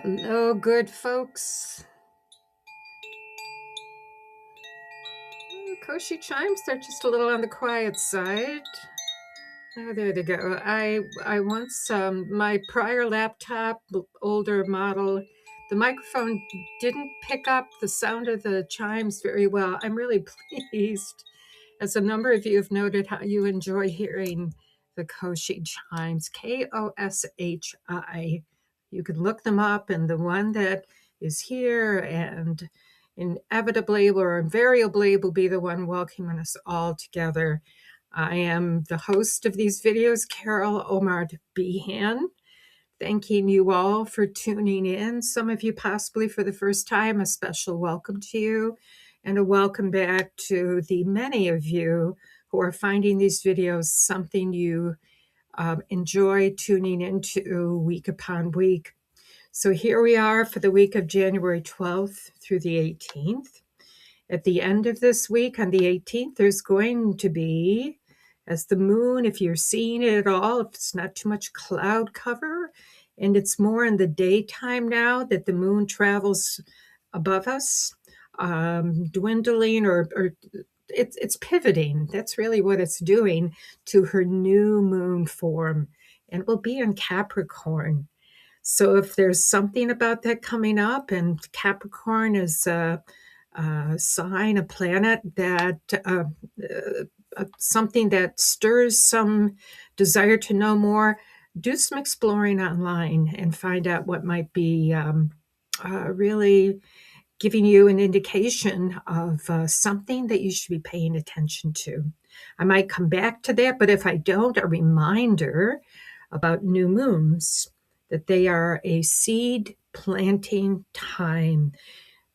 Hello, good folks. Koshi chimes, they're just a little on the quiet side. Oh, there they go. I once, my prior laptop, older model, the microphone didn't pick up the sound of the chimes very well. I'm really pleased, as a number of you have noted, how you enjoy hearing the Koshi chimes, Koshi. You can look them up, and the one that is here and inevitably or invariably will be the one welcoming us all together. I am the host of these videos, Carol Omar Behan, thanking you all for tuning in. Some of you possibly for the first time, a special welcome to you, and a welcome back to the many of you who are finding these videos something you enjoy tuning into week upon week. So here we are for the week of January 12th through the 18th. At the end of this week, on the 18th, there's going to be, as the moon, if you're seeing it at all, if it's not too much cloud cover, and it's more in the daytime now that the moon travels above us, dwindling or it's pivoting. That's really what it's doing to her new moon form, and it will be in Capricorn. So if there's something about that coming up, and Capricorn is a sign, a planet that something that stirs some desire to know more, do some exploring online and find out what might be really giving you an indication of something that you should be paying attention to. I might come back to that, but if I don't, a reminder about new moons, that they are a seed planting time.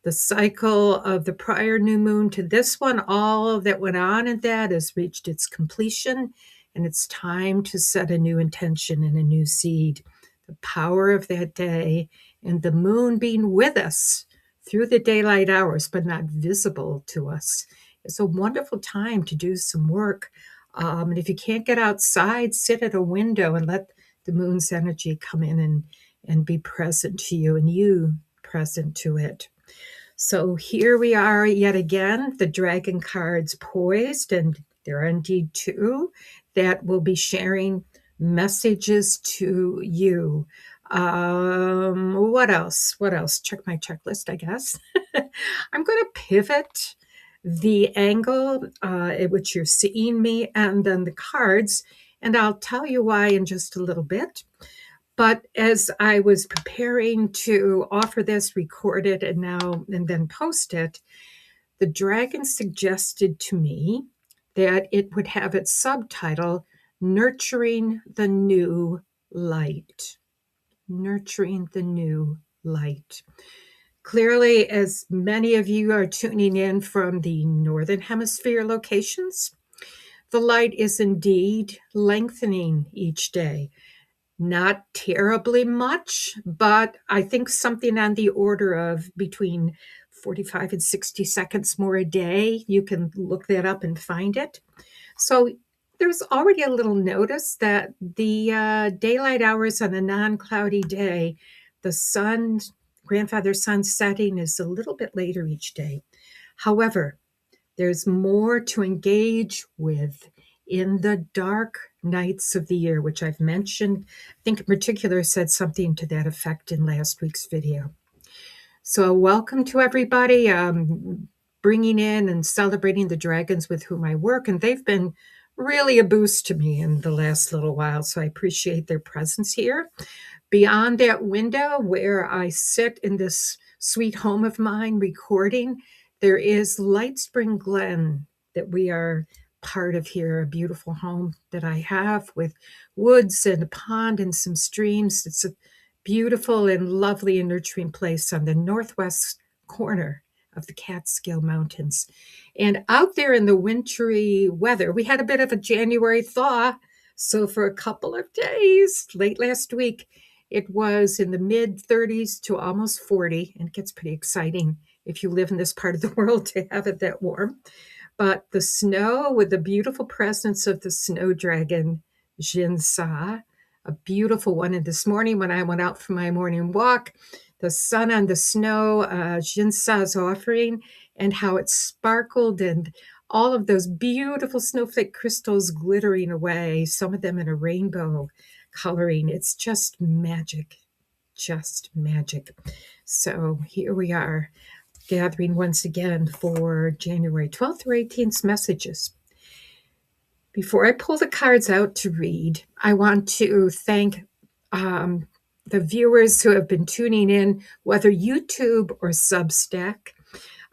The cycle of the prior new moon to this one, all that went on in that has reached its completion, and it's time to set a new intention and a new seed. The power of that day and the moon being with us through the daylight hours, but not visible to us. It's a wonderful time to do some work. And if you can't get outside, sit at a window and let the moon's energy come in and be present to you, and you present to it. So here we are yet again, the dragon cards poised, and there are indeed two that will be sharing messages to you. What else? Check my checklist, I guess. I'm going to pivot the angle at which you're seeing me and then the cards, and I'll tell you why in just a little bit. But as I was preparing to offer this, record it, and then post it, the dragon suggested to me that it would have its subtitle, Nurturing the New Light. Nurturing the New Light. Clearly, as many of you are tuning in from the Northern Hemisphere locations, the light is indeed lengthening each day. Not terribly much, but I think something on the order of between 45 and 60 seconds more a day. You can look that up and find it. So there's already a little notice that the daylight hours on a non-cloudy day, the sun, grandfather sun setting is a little bit later each day. However, there's more to engage with in the dark nights of the year, which I've mentioned. I think in particular said something to that effect in last week's video. So welcome to everybody, bringing in and celebrating the dragons with whom I work, and they've been really a boost to me in the last little while, so I appreciate their presence here. Beyond that window where I sit in this sweet home of mine recording, there is Light Spring Glen that we are part of here, a beautiful home that I have with woods and a pond and some streams. It's a beautiful and lovely and nurturing place on the northwest corner of the Catskill Mountains. And out there in the wintry weather, we had a bit of a January thaw. So for a couple of days, late last week, it was in the mid 30s to almost 40, and it gets pretty exciting if you live in this part of the world to have it that warm. But the snow, with the beautiful presence of the snow dragon, Jinsa, a beautiful one. And this morning when I went out for my morning walk, the sun on the snow, Jinsa's offering, and how it sparkled and all of those beautiful snowflake crystals glittering away, some of them in a rainbow coloring. It's just magic, just magic. So here we are gathering once again for January 12th or 18th messages. Before I pull the cards out to read, I want to thank the viewers who have been tuning in, whether YouTube or Substack.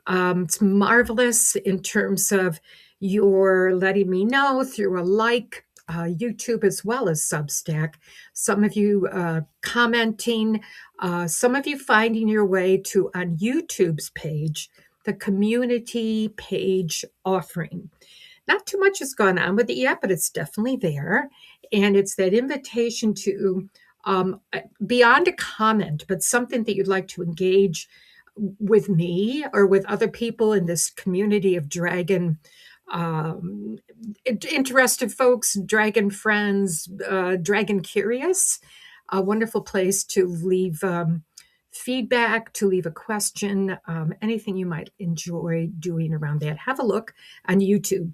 It's marvelous in terms of your letting me know through a like, YouTube as well as Substack. Some of you commenting, some of you finding your way to on YouTube's page, the community page offering. Not too much has gone on with it yet, but it's definitely there. And it's that invitation to beyond a comment, but something that you'd like to engage with me or with other people in this community of dragon interested folks, dragon friends, dragon curious. A wonderful place to leave feedback, to leave a question, anything you might enjoy doing around that. Have a look on YouTube.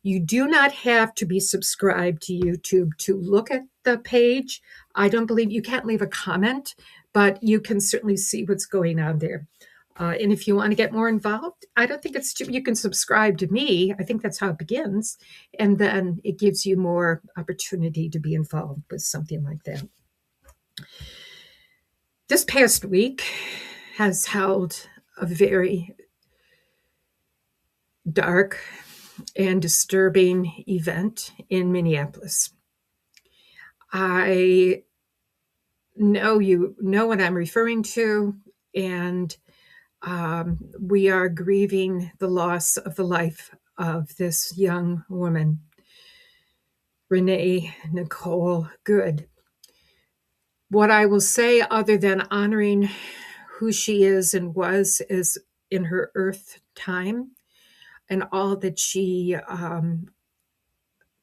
You do not have to be subscribed to YouTube to look at the page. I don't believe you can't leave a comment, but you can certainly see what's going on there. And if you want to get more involved, I don't think it's too, you can subscribe to me. I think that's how it begins. And then it gives you more opportunity to be involved with something like that. This past week has held a very dark and disturbing event in Minneapolis. I know you know what I'm referring to, and we are grieving the loss of the life of this young woman, Renee Nicole Good. What I will say, other than honoring who she is and was, is in her earth time and all that she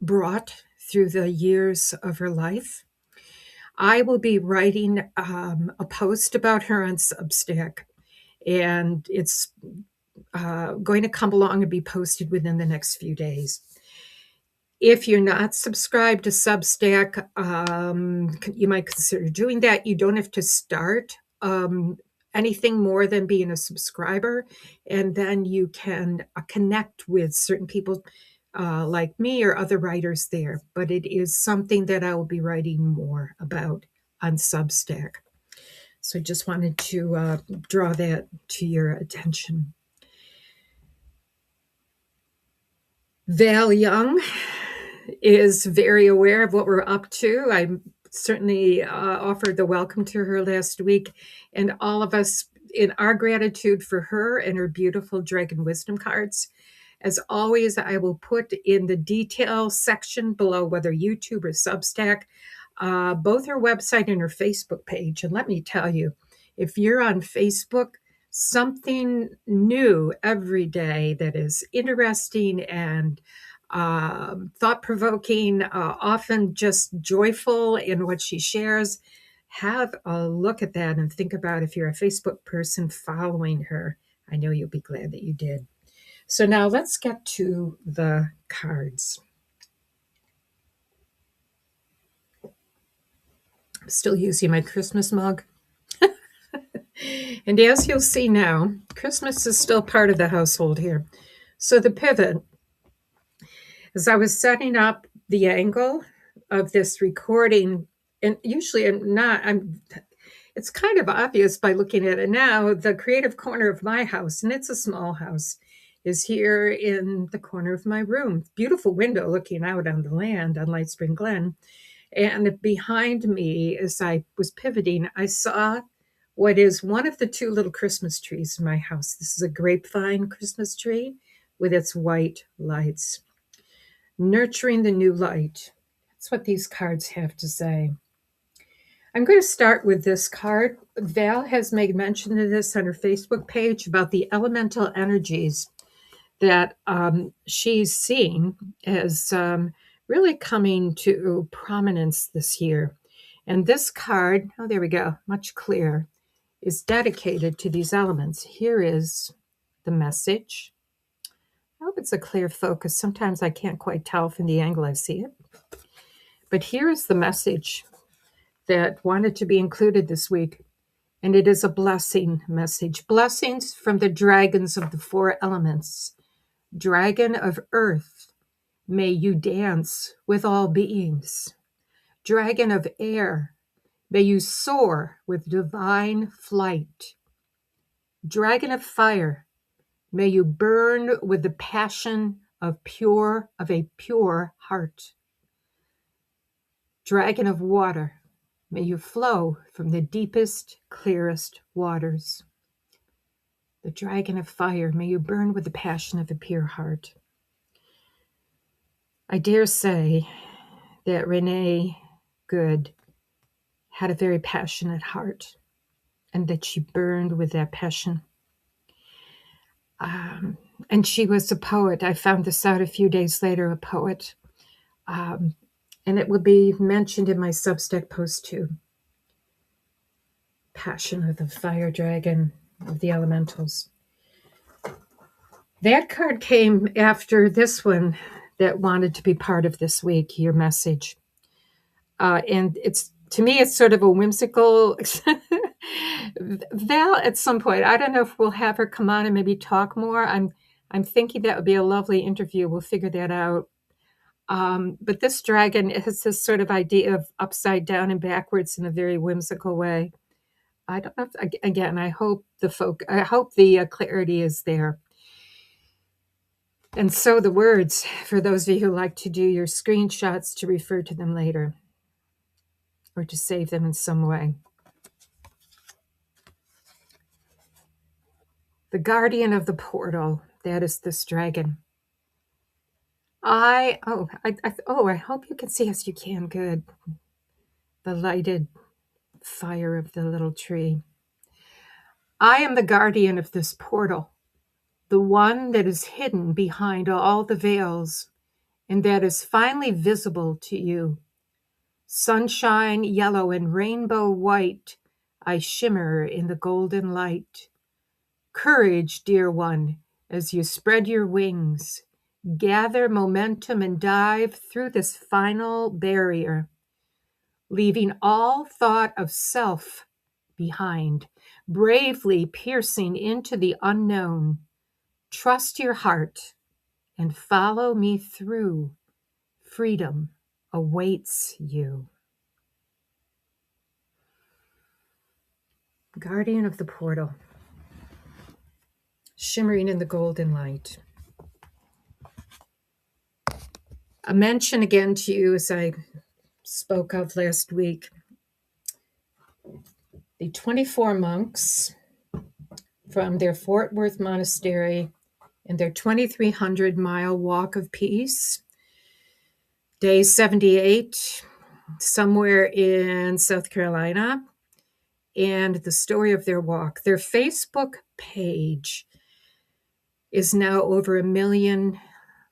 brought through the years of her life. I will be writing a post about her on Substack, and it's going to come along and be posted within the next few days. If you're not subscribed to Substack, you might consider doing that. You don't have to start anything more than being a subscriber, and then you can connect with certain people like me or other writers there. But it is something that I will be writing more about on Substack. So I just wanted to draw that to your attention. Val Young is very aware of what we're up to. I certainly offered the welcome to her last week, and all of us in our gratitude for her and her beautiful Dragon Wisdom cards. As always, I will put in the detail section below, whether YouTube or Substack, both her website and her Facebook page. And let me tell you, if you're on Facebook, something new every day that is interesting and thought-provoking, often just joyful in what she shares. Have a look at that and think about, if you're a Facebook person following her, I know you'll be glad that you did. So now let's get to the cards. I'm still using my Christmas mug. And as you'll see now, Christmas is still part of the household here. So the pivot, as I was setting up the angle of this recording, and usually it's kind of obvious by looking at it now, the creative corner of my house, and it's a small house, is here in the corner of my room. Beautiful window looking out on the land on Light Spring Glen. And behind me, as I was pivoting, I saw what is one of the two little Christmas trees in my house. This is a grapevine Christmas tree with its white lights. Nurturing the new light. That's what these cards have to say. I'm going to start with this card. Val has made mention of this on her Facebook page about the elemental energies that she's seeing as really coming to prominence this year. And this card, oh, there we go, much clearer. is dedicated to these elements. Here is the message. I hope it's a clear focus. Sometimes I can't quite tell from the angle I see it. But here is the message that wanted to be included this week. And it is a blessing message. Blessings from the dragons of the four elements. Dragon of earth, may you dance with all beings. Dragon of air, may you soar with divine flight. Dragon of fire, may you burn with the passion of a pure heart. Dragon of water, may you flow from the deepest, clearest waters. The dragon of fire, may you burn with the passion of a pure heart. I dare say that Renee Good had a very passionate heart and that she burned with that passion. And she was a poet. I found this out a few days later, a poet. And it will be mentioned in my Substack post too. Passion of the fire dragon of the elementals. That card came after this one that wanted to be part of this week, your message. And it's, to me, it's sort of a whimsical. Val, at some point, I don't know if we'll have her come on and maybe talk more. I'm thinking that would be a lovely interview. We'll figure that out. But this dragon has this sort of idea of upside down and backwards in a very whimsical way. I don't know if, again, I hope the clarity is there. And so the words, for those of you who like to do your screenshots to refer to them later or to save them in some way. The guardian of the portal, that is this dragon. I hope you can see as you can. Good. The lighted fire of the little tree. I am the guardian of this portal, the one that is hidden behind all the veils and that is finally visible to you. Sunshine yellow and rainbow white, I shimmer in the golden light. Courage, dear one, as you spread your wings, gather momentum and dive through this final barrier, leaving all thought of self behind, bravely piercing into the unknown. Trust your heart and follow me through. Freedom awaits you. Guardian of the portal, shimmering in the golden light. A mention again to you, as I spoke of last week, the 24 monks from their Fort Worth monastery and their 2,300-mile walk of peace, day 78, somewhere in South Carolina, and the story of their walk. Their Facebook page is now over 1 million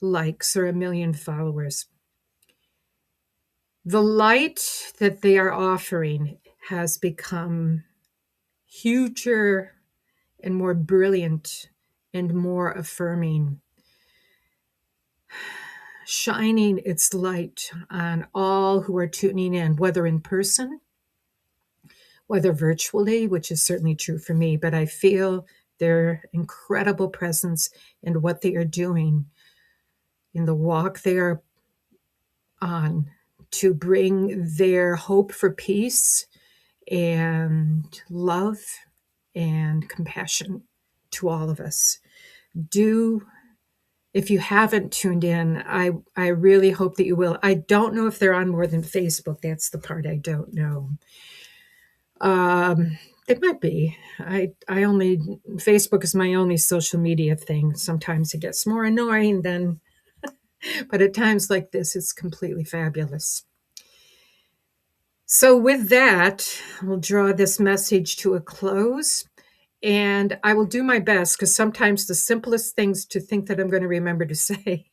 likes or 1 million followers. The light that they are offering has become huger and more brilliant and more affirming, shining its light on all who are tuning in, whether in person, whether virtually, which is certainly true for me, but I feel their incredible presence in what they are doing in the walk they are on to bring their hope for peace and love and compassion to all of us. If you haven't tuned in, I really hope that you will. I don't know if they're on more than Facebook. That's the part I don't know. It might be. Facebook is my only social media thing. Sometimes it gets more annoying than, but at times like this, it's completely fabulous. So with that, we'll draw this message to a close. And I will do my best, because sometimes the simplest things to think that I'm going to remember to say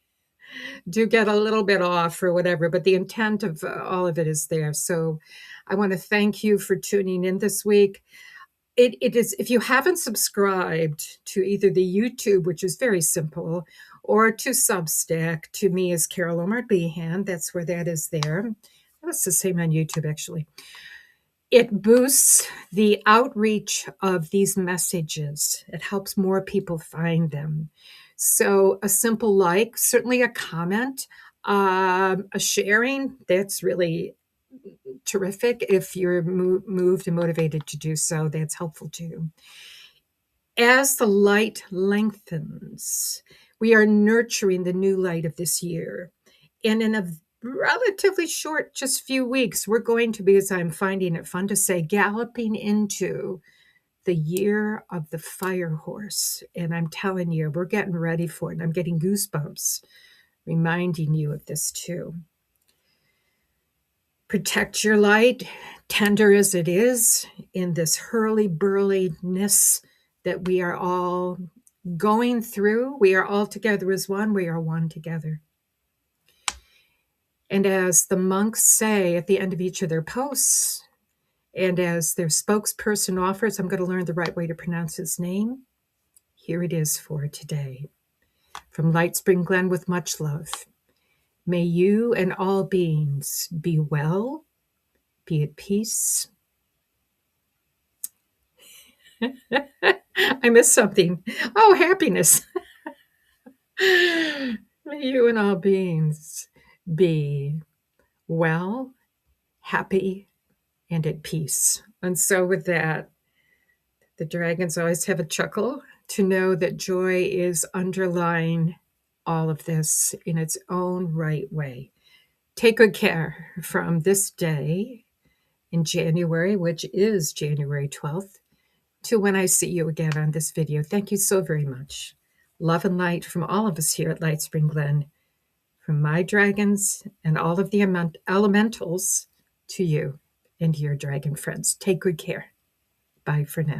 do get a little bit off or whatever, but the intent of all of it is there. So I want to thank you for tuning in this week. it is, if you haven't subscribed to either the YouTube, which is very simple, or to Substack, to me is Carol Omar Behan. That's where that is there. That's the same on YouTube, actually. It boosts the outreach of these messages. It helps more people find them. So a simple like, certainly a comment, a sharing, that's really terrific. If you're moved and motivated to do so, that's helpful too. As the light lengthens, we are nurturing the new light of this year. And in a relatively short, just few weeks, we're going to be, as I'm finding it fun to say, galloping into the year of the fire horse. And I'm telling you, we're getting ready for it. And I'm getting goosebumps reminding you of this too. Protect your light, tender as it is, in this hurly-burliness that we are all going through. We are all together as one. We are one together. And as the monks say at the end of each of their posts, and as their spokesperson offers, I'm going to learn the right way to pronounce his name. Here it is for today. From Light Spring Glen with much love. May you and all beings be well, be at peace. I missed something. Oh, happiness. May you and all beings be well, happy, and at peace. And so with that, the dragons always have a chuckle to know that joy is underlying all of this in its own right way. Take good care from this day in January, which is January 12th, to when I see you again on this video. Thank you so very much. Love and light from all of us here at Light Spring Glen, from my dragons and all of the elementals to you and your dragon friends. Take good care. Bye for now.